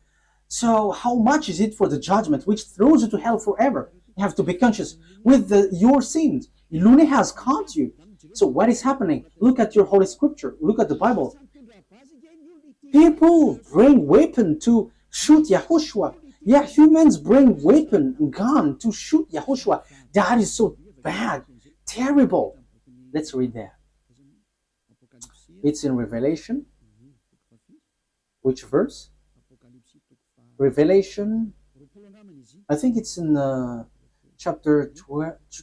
A: So how much is it for the judgment which throws you to hell forever? You have to be conscious with your sins. Lune has caught you. So what is happening? Look at your Holy Scripture. Look at the Bible. People bring weapon to shoot Yahushua. Yeah, humans bring weapon, gun to shoot Yahushua. That is so bad, terrible. Let's read that. It's in Revelation. Which verse? Revelation. I think it's in chapter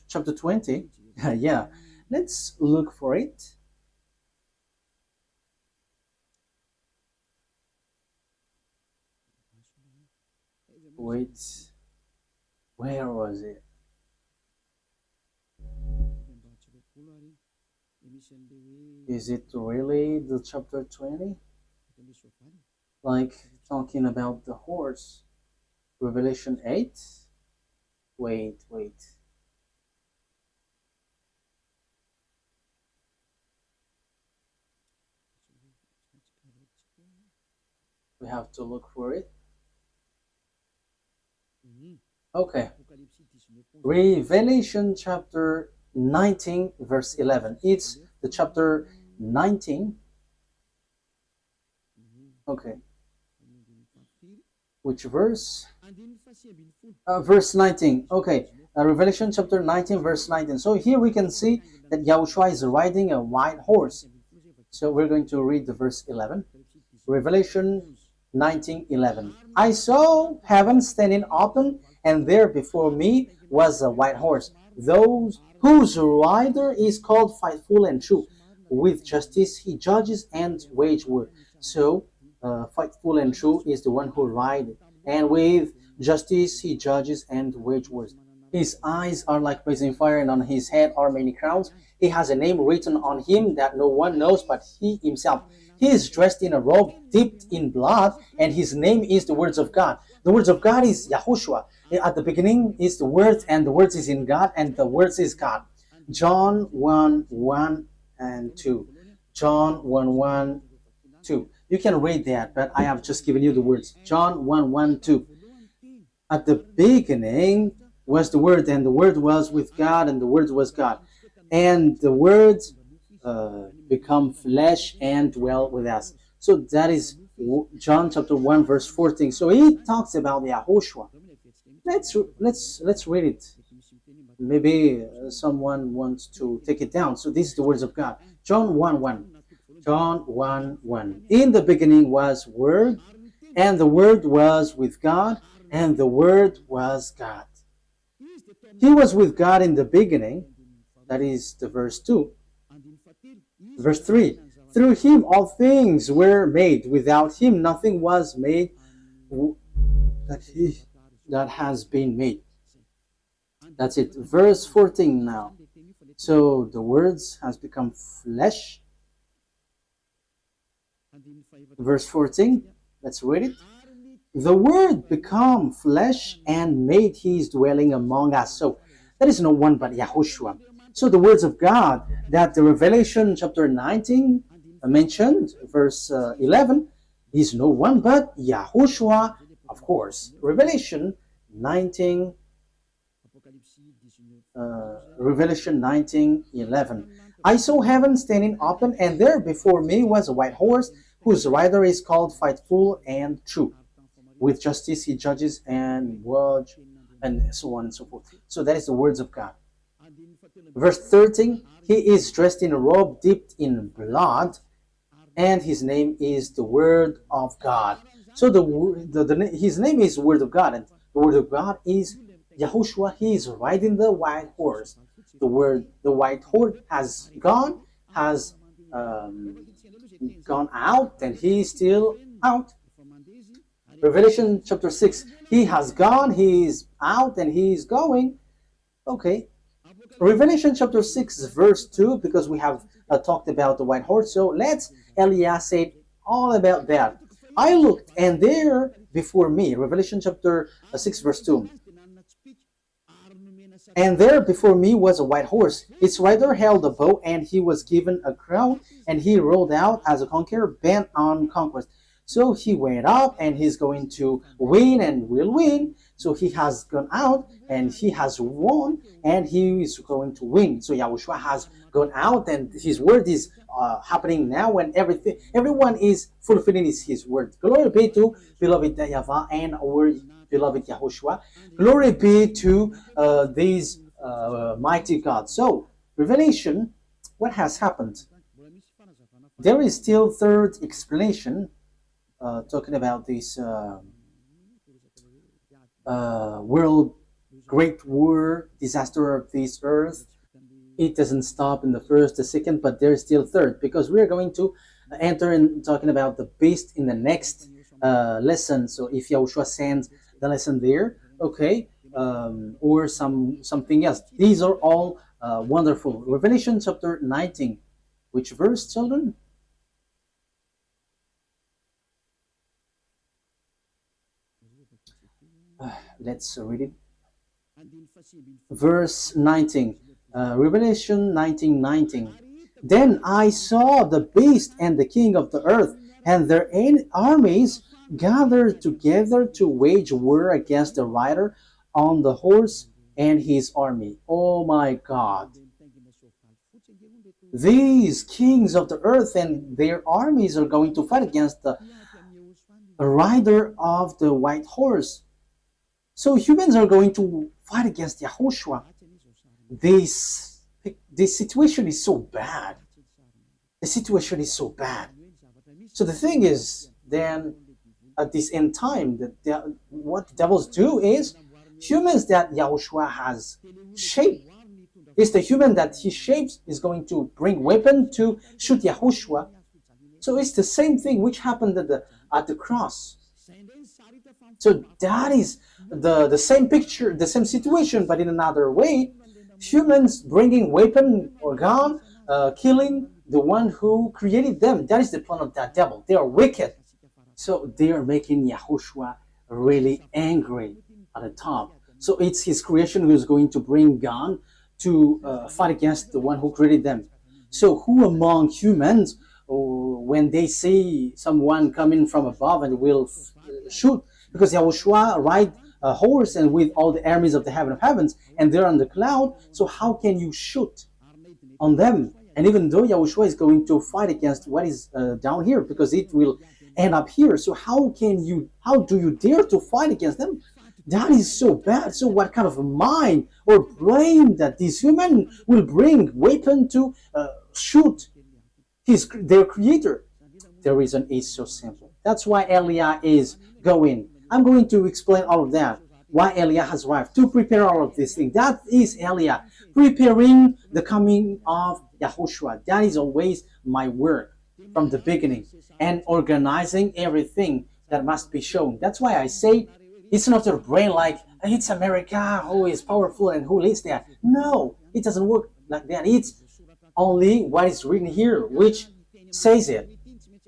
A: 20. Yeah, let's look for it. Wait, where was it? Is it really the chapter 20? Like talking about the horse? Revelation 8? Wait. We have to look for it. Okay. Revelation chapter 19 verse 11. It's the chapter 19. Okay. Which verse? Verse 19. Okay. Revelation chapter 19 verse 19. So here we can see that Yahushua is riding a white horse. So we're going to read the verse 11. Revelation 19:11. I saw heaven standing open, and there before me was a white horse, those whose rider is called Faithful and True. With justice he judges and wage war. So Faithful and True is the one who rides, and with justice he judges and wage wars. His eyes are like blazing fire, and on his head are many crowns. He has a name written on him that no one knows but he himself. He is dressed in a robe dipped in blood, and his name is the words of God. The words of God is Yahushua. At the beginning is the word, and the words is in God, and the words is God. John 1:1 and 2. John 1:1, 2. You can read that, but I have just given you the words. John 1:1, 2. At the beginning was the Word, and the Word was with God, and the Word was God. And the words become flesh and dwell with us. So that is John chapter 1 verse 14. So he talks about YAHOSHUAH. Let's read it. Maybe someone wants to take it down. So this is the words of God. John 1:1. John 1:1. In the beginning was Word, and the Word was with God, and the Word was God. He was with God in the beginning. That is the verse 2. Verse 3. Through him all things were made. Without him nothing was made that has been made. That's it. Verse 14 now. So the words has become flesh. Verse 14. Let's read it. The Word became flesh and made his dwelling among us. So there is no one but Yahushua. So the words of God that the Revelation chapter 19 mentioned, verse 11, is no one but Yahushua, of course. Revelation 19, Revelation 19:11. I saw heaven standing open, and there before me was a white horse, whose rider is called Faithful and True. With justice he judges and wage, and so on and so forth. So that is the words of God. Verse 13, he is dressed in a robe dipped in blood, and his name is the Word of God. So his name is Word of God, and the Word of God is Yahushua, he is riding the white horse. The white horse has gone, has gone out, and he is still out. Revelation chapter 6, he has gone, he is out, and he is going. Okay. Revelation chapter 6, verse 2, because we have talked about the white horse. So let's Elias say all about that. I looked, and there before me, Revelation chapter 6, verse 2. And there before me was a white horse. Its rider held a bow, and he was given a crown, and he rode out as a conqueror bent on conquest. So he went up, and he's going to win and will win. So he has gone out, and he has won, and he is going to win. So Yahushua has gone out, and his word is happening now, and everyone is fulfilling his word. Glory be to beloved YAHVAH and our beloved Yahushua. Glory be to these mighty God. So, Revelation, what has happened? There is still third explanation talking about this world great war, disaster of this earth. It doesn't stop in the first, the second, but there's still third, because we're going to enter in talking about the beast in the next lesson. So if Yahushua sends the lesson there, okay, or something else. These are all wonderful. Revelation chapter 19. Which verse, children? Let's read it. Verse 19. Revelation 19:19. Then I saw the beast and the king of the earth and their armies gathered together to wage war against the rider on the horse and his army. Oh my God. These kings of the earth and their armies are going to fight against the rider of the white horse. So humans are going to fight against YAHOSHUAH. This situation is so bad. The situation is so bad. So the thing is, then at this end time, what the devils do is, humans that YAHOSHUAH has shaped, is the human that he shapes is going to bring weapon to shoot YAHOSHUAH. So it's the same thing which happened at the cross. So that is the same picture, the same situation, but in another way. Humans bringing weapon or gun, killing the one who created them. That is the plan of that devil. They are wicked. So they are making YAHOSHUAH really angry at the top. So it's his creation who is going to bring gun to fight against the one who created them. So who among humans, when they see someone coming from above and will shoot, because YAHOSHUAH ride a horse and with all the armies of the heaven of heavens, and they're on the cloud, so how can you shoot on them? And even though YAHOSHUAH is going to fight against what is down here, because it will end up here, so how do you dare to fight against them? That is so bad. So what kind of a mind or brain that this human will bring weapon to shoot their creator? The reason is so simple. That's why Eliah is going. I'm going to explain all of that. Why Eliah has arrived to prepare all of these things. That is Eliah preparing the coming of YAHOSHUAH. That is always my work from the beginning, and organizing everything that must be shown. That's why I say it's not your brain like it's America who is powerful and who leads that. No, it doesn't work like that. It's only what is written here which says it,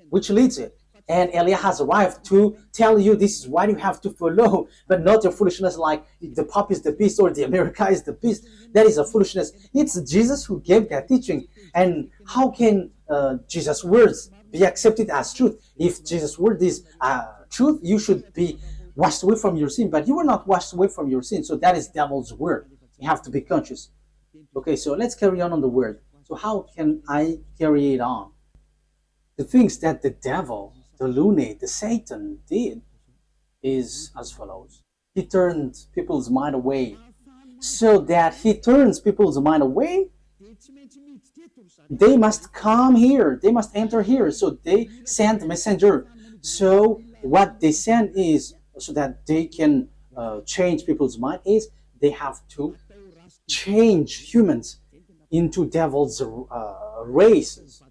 A: which leads it. And Eliah has arrived to tell you this is what you have to follow, but not your foolishness like the Pope is the beast or the America is the beast. That is a foolishness. It's Jesus who gave that teaching. And how can Jesus' words be accepted as truth? If Jesus' word is truth, you should be washed away from your sin, but you are not washed away from your sin. So that is devil's word. You have to be conscious. Okay, so let's carry on the word. So how can I carry it on? The things that the devil, the lunate, the Satan did is as follows. He turned people's mind away. So that he turns people's mind away, they must come here. They must enter here. So they send messenger. So what they send is, so that they can change people's mind, is they have to change humans into devil's races.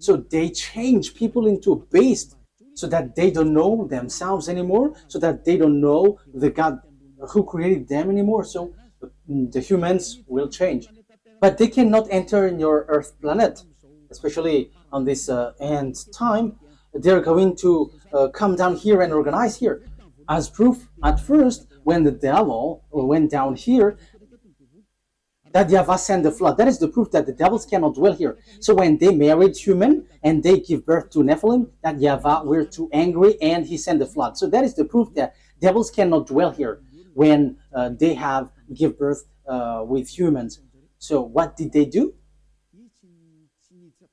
A: So they change people into beasts so that they don't know themselves anymore, so that they don't know the God who created them anymore. So the humans will change. But they cannot enter in your Earth planet, especially on this end time. They're going to come down here and organize here. As proof, at first, when the devil went down here, that YAHVAH sent the flood. That is the proof that the devils cannot dwell here. So when they married human and they give birth to Nephilim, that YAHVAH were too angry and he sent the flood. So that is the proof that devils cannot dwell here when they have give birth with humans. So what did they do?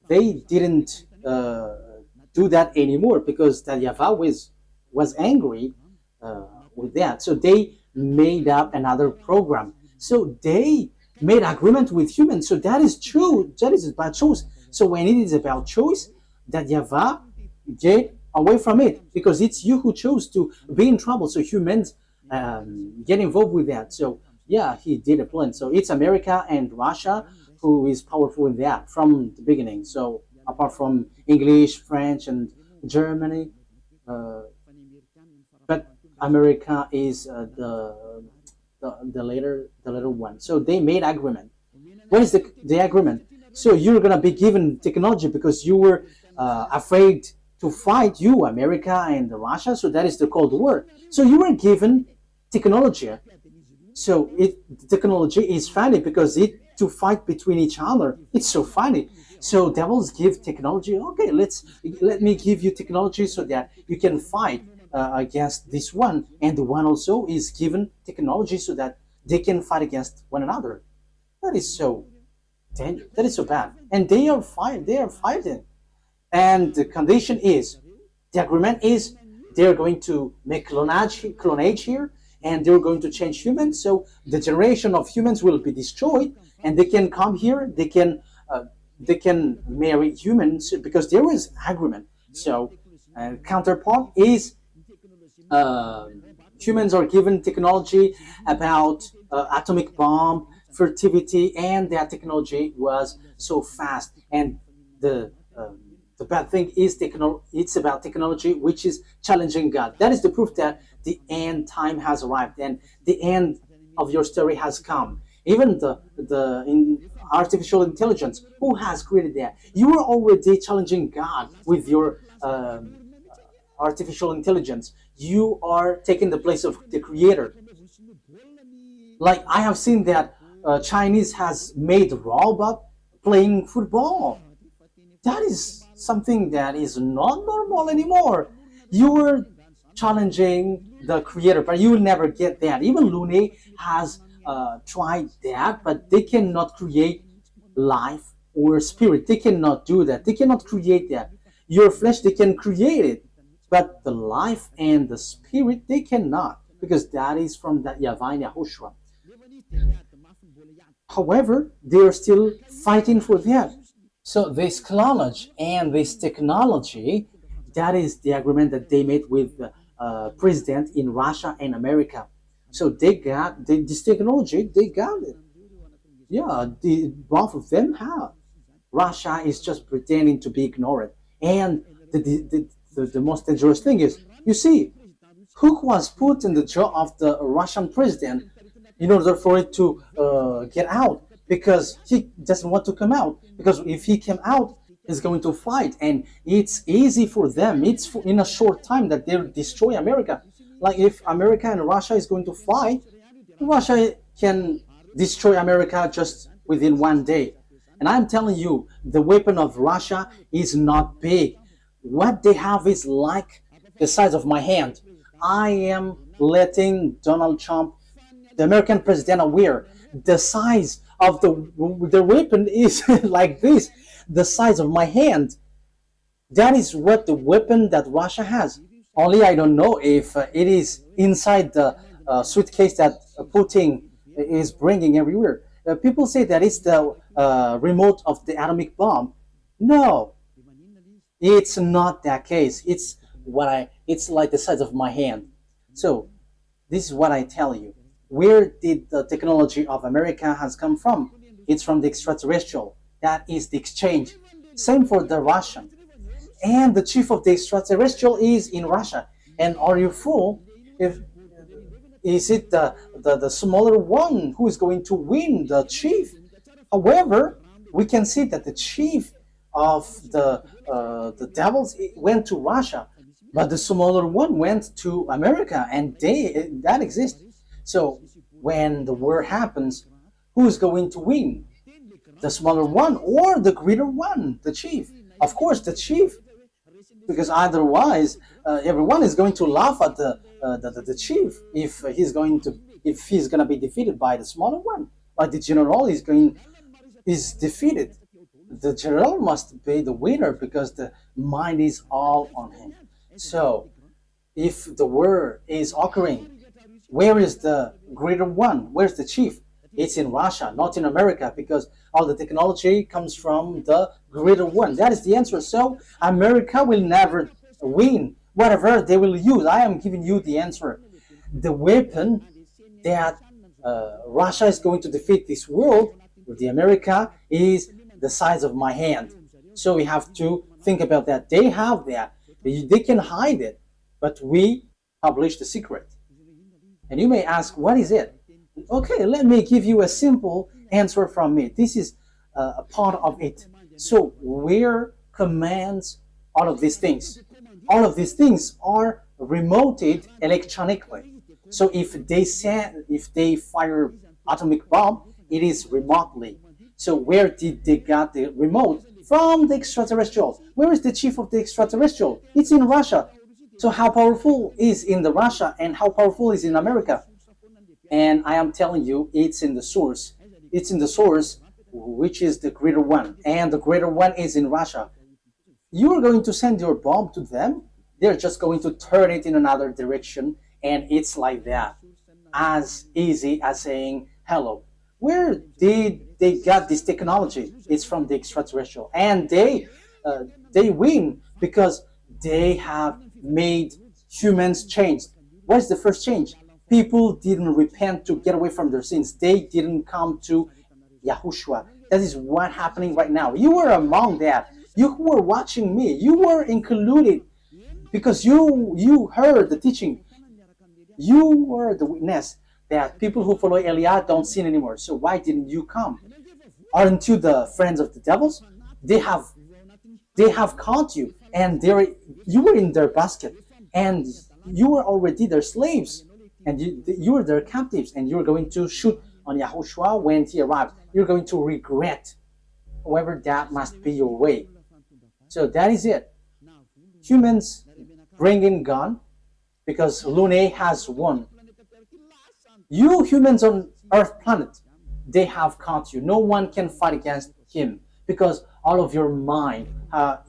A: They didn't do that anymore because that YAHVAH was angry with that. So they made up another program. So they made agreement with humans. So that is true. That is about choice. So when it is about choice, that YAHVAH get away from it because it's you who chose to be in trouble. So humans get involved with that. So yeah, he did a plan. So it's America and Russia who is powerful in that from the beginning. So apart from English, French, and Germany, but America is the later one. So they made agreement. What is the agreement? So you're gonna be given technology because you were afraid to fight, you America and Russia. So that is the Cold War. So you were given technology. So technology is funny because it to fight between each other. It's so funny. So devils give technology. Okay, let me give you technology so that you can fight against this one, and the one also is given technology so that they can fight against one another. That is so dangerous. That is so bad. And they are fighting. They are fighting. And the condition is, the agreement is, they are going to make clonage here, and they're going to change humans. So the generation of humans will be destroyed, and they can come here. They can marry humans because there is agreement. So counterpart is humans are given technology about atomic bomb, fertility, and that technology was so fast. And the bad thing is it's about technology which is challenging God. That is the proof that the end time has arrived and the end of your story has come. Even in artificial intelligence, who has created that? You are already challenging God with your artificial intelligence. You are taking the place of the creator. Like I have seen that Chinese has made robot playing football. That is something that is not normal anymore. You were challenging the creator, but you will never get that. Even Lune has tried that, but they cannot create life or spirit. They cannot do that. They cannot create that. Your flesh, they can create it, but the life and the spirit, they cannot, because that is from that YAHVAH and YAHOSHUAH. However, they are still fighting for that. So this clonage and this technology, that is the agreement that they made with the president in Russia and America. So they got this technology, they got it. Yeah, both of them have. Russia is just pretending to be ignorant. And the most dangerous thing is, you see, who was put in the jaw of the Russian president in order for it to get out, because he doesn't want to come out. Because if he came out, he's going to fight, and it's easy for them. It's in a short time that they'll destroy America. Like if America and Russia is going to fight, Russia can destroy America just within one day. And I'm telling you, the weapon of Russia is not big. What they have is like the size of my hand. I am letting Donald Trump, the American president, aware the size of the weapon is like this, the size of my hand. That is what the weapon that Russia has. Only I don't know if it is inside the suitcase that Putin is bringing everywhere. People say that it's the remote of the atomic bomb. No, it's not that case. It's like the size of my hand. So this is what I tell you. Where did the technology of America has come from? It's from the extraterrestrial. That is the exchange. Same for the Russian. And the chief of the extraterrestrial is in Russia. And are you fool? If is it the smaller one who is going to win the chief? However, we can see that the chief of the devils went to Russia, but the smaller one went to America, and they that exists. So when the war happens, who is going to win? The smaller one or the greater one, the chief? Of course, the chief, because otherwise everyone is going to laugh at the chief if he's going to be defeated by the smaller one. Like the general is defeated, the general must be the winner because the mind is all on him. So if the war is occurring, where is the greater one? Where's the chief? It's in Russia, not in America, because all the technology comes from the greater one. That is the answer. So America will never win. Whatever they will use, I am giving you the answer. The weapon that Russia is going to defeat this world with the America is the size of my hand. So we have to think about that. They have that. They can hide it, but we publish the secret. And you may ask, what is it? Okay, let me give you a simple answer from me. This is a part of it. So where commands all of these things? All of these things are remoted electronically. So if they fire atomic bomb, it is remotely. So where did they get the remote? From the extraterrestrials. Where is the chief of the extraterrestrial? It's in Russia. So how powerful is in the Russia and how powerful is in America? And I am telling you, it's in the source. It's in the source, which is the greater one. And the greater one is in Russia. You are going to send your bomb to them. They're just going to turn it in another direction. And it's like that. As easy as saying hello. Where did they get this technology? It's from the extraterrestrial. And they win because they have made humans change. What is the first change? People didn't repent to get away from their sins. They didn't come to YAHOSHUAH. That is what's happening right now. You were among that. You were watching me. You were included because you heard the teaching. You were the witness that people who follow Eliah don't sin anymore. So why didn't you come? Aren't you the friends of the devils? They have caught you, and you were in their basket, and you were already their slaves, and you were their captives, and you're going to shoot on YAHOSHUAH when he arrives. You're going to regret. However, that must be your way. So that is it. Humans bring in gun because Lune has won. You humans on Earth planet, they have caught you. No one can fight against him because all of your mind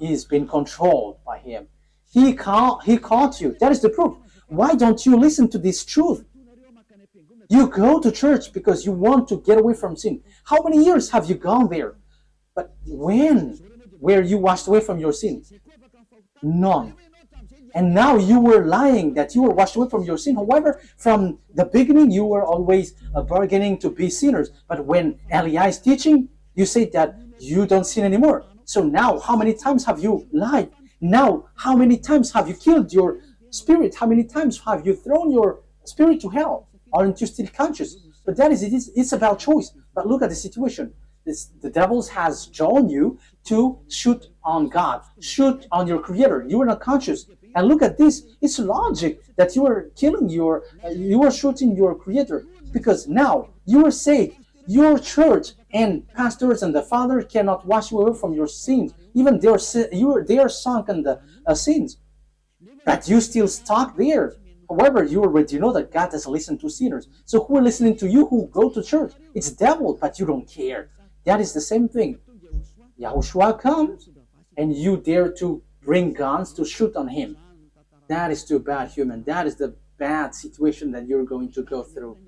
A: is being controlled by him. He caught you. That is the proof. Why don't you listen to this truth? You go to church because you want to get away from sin. How many years have you gone there? But when were you washed away from your sin? None. And now you were lying that you were washed away from your sin. However, from the beginning, you were always bargaining to be sinners. But when Eliah is teaching, you say that you don't sin anymore. So now, how many times have you lied? Now, how many times have you killed your spirit? How many times have you thrown your spirit to hell? Aren't you still conscious? But that is it. It's about choice. But look at the situation. The devils has drawn you to shoot on God, shoot on your Creator. You are not conscious. And look at this. It's logic that you are killing you are shooting your Creator, because now you are saved. Your church and pastors and the Father cannot wash you away from your sins. Even they are sunk in the sins, but you still stuck there. However, you already know that God doesn't listen to sinners. So who are listening to you who go to church? It's devil, but you don't care. That is the same thing. YAHOSHUAH comes, and you dare to bring guns to shoot on him. That is too bad, human. That is the bad situation that you're going to go through.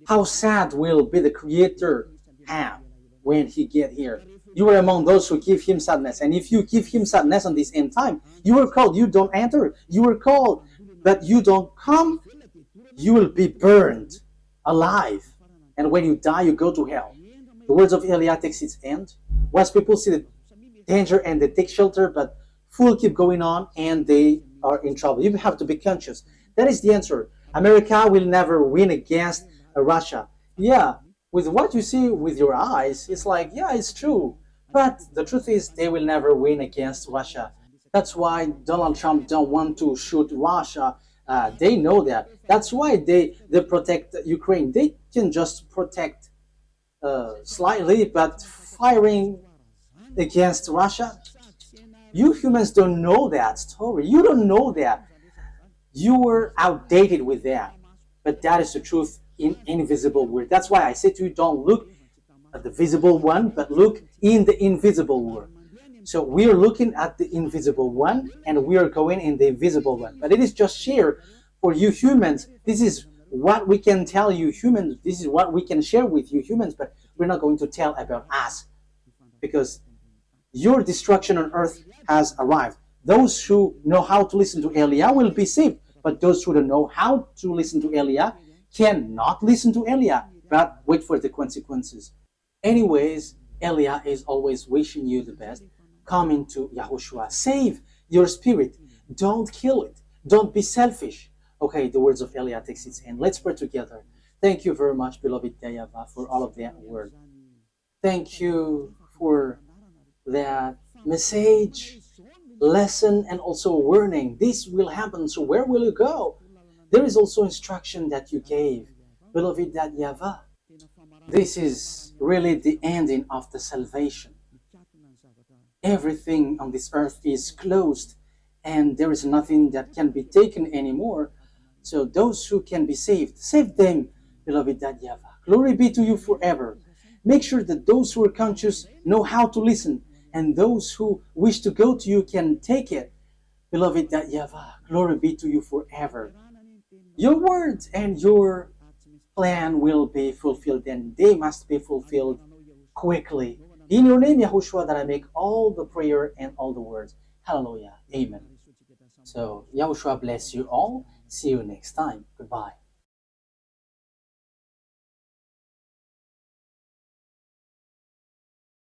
A: How sad will be the Creator have when he get here? You are among those who give him sadness. And if you give him sadness on this end time, you were called, you don't enter. You were called, but you don't come, you will be burned. alive. And when you die, you go to hell. The words of Eliah takes its end. Once people see the danger and they take shelter, but fool keep going on and they are in trouble. You have to be conscious. That is the answer. America will never win against Russia. Yeah, with what you see with your eyes, it's like, yeah, it's true. But the truth is they will never win against Russia. That's why Donald Trump don't want to shoot Russia. They know that. That's why they protect Ukraine. They can just protect slightly, but firing against Russia, you humans don't know that story. You don't know that. You were outdated with that. But that is the truth in invisible world. That's why I say to you, don't look at the visible one, but look in the invisible world. So we are looking at the invisible one, and we are going in the invisible one. But it is just share for you humans. This is what we can tell you humans. This is what we can share with you humans, but we're not going to tell about us, because your destruction on earth has arrived. Those who know how to listen to Eliah will be saved, but those who don't know how to listen to Eliah cannot listen to Eliah, but wait for the consequences. Anyways, Eliah is always wishing you the best. Come into YAHOSHUAH. Save your spirit. Don't kill it. Don't be selfish. Okay, the words of Eliah takes its end. Let's pray together. Thank you very much, beloved YAHVAH, for all of that word. Thank you for that message, lesson, and also warning. This will happen, so where will you go? There is also instruction that you gave, beloved YAHVAH. This is really the ending of the salvation. Everything on this earth is closed, and there is nothing that can be taken anymore. So those who can be saved, save them, beloved YAHVAH. Glory be to you forever. Make sure that those who are conscious know how to listen, and those who wish to go to you can take it. Beloved YAHVAH, glory be to you forever. Your words and your plan will be fulfilled, and they must be fulfilled quickly. In your name, YAHOSHUAH, that I make all the prayer and all the words. Hallelujah. Amen. So, YAHOSHUAH bless you all. See you next time. Goodbye.